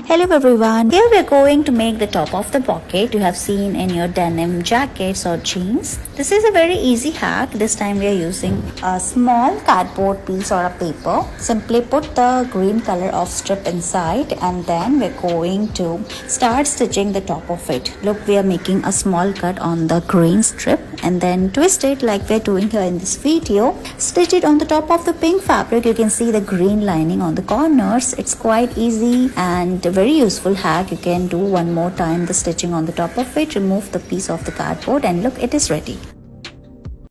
Hello everyone, here we are going to make the top of the pocket you have seen in your denim jackets or jeans. This is a very easy hack. This time we are using a small cardboard piece or a paper. Simply put the green color of strip inside and then we're going to start stitching the top of it. Look, we are making a small cut on the green strip and then twist it like we're doing here in this video. Stitch it on the top of the pink fabric. You can see the green lining on the corners. It's quite easy and a very useful hack. You can do one more time the stitching on the top of it. Remove the piece of the cardboard and look, it is ready.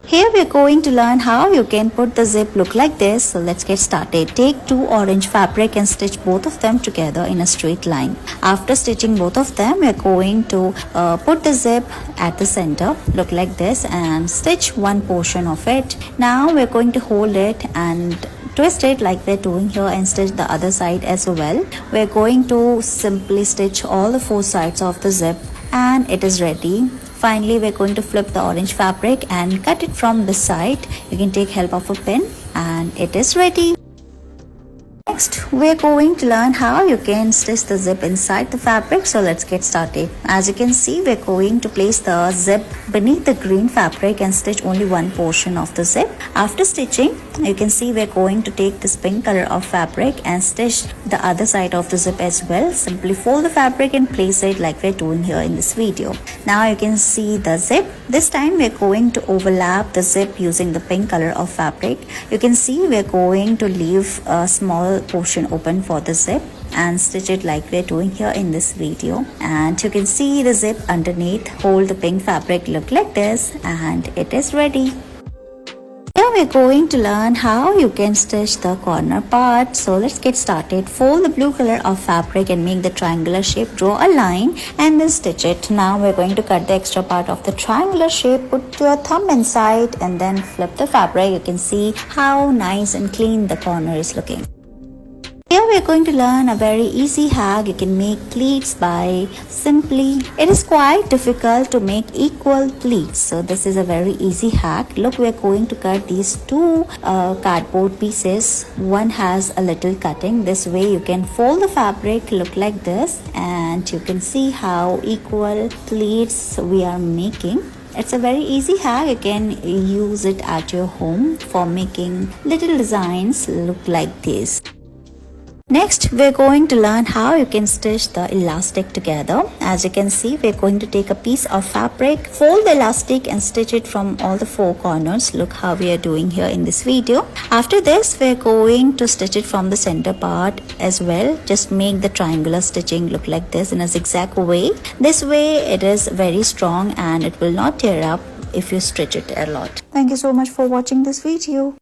Here we are going to learn how you can put the zip look like this. So let's get started. Take two orange fabric and stitch both of them together in a straight line. After stitching both of them, we are going to put the zip at the center, look like this, and stitch one portion of it. Now we are going to hold it and twist it like we're doing here and stitch the other side as well. We're going to simply stitch all the four sides of the zip and it is ready. Finally, we're going to flip the orange fabric and cut it from the side. You can take help of a pin and it is ready. Next, we're going to learn how you can stitch the zip inside the fabric. So let's get started. As you can see, we're going to place the zip beneath the green fabric and stitch only one portion of the zip. After stitching, you can see we're going to take this pink color of fabric and stitch the other side of the zip as well. Simply fold the fabric and place it like we're doing here in this video. Now you can see the zip. This time we're going to overlap the zip using the pink color of fabric. You can see we're going to leave a small portion open for the zip and stitch it like we're doing here in this video, and you can see the zip underneath. Hold the pink fabric, look like this, and it is ready. Here we're going to learn how you can stitch the corner part. So let's get started. Fold the blue color of fabric and make the triangular shape. Draw a line and then stitch it. Now we're going to cut the extra part of the triangular shape. Put your thumb inside and then flip the fabric. You can see how nice and clean the corner is looking. Here we are going to learn a very easy hack. You can make pleats by simply, it is quite difficult to make equal pleats. So this is a very easy hack. Look, we are going to cut these two cardboard pieces. One has a little cutting. This way you can fold the fabric, look like this, and you can see how equal pleats we are making. It's a very easy hack. You can use it at your home for making little designs look like this. Next, we're going to learn how you can stitch the elastic together. As you can see, we're going to take a piece of fabric, fold the elastic and stitch it from all the four corners. Look how we are doing here in this video. After this, we're going to stitch it from the center part as well. Just make the triangular stitching look like this in a zigzag way. This way it is very strong and it will not tear up if you stitch it a lot. Thank you so much for watching this video.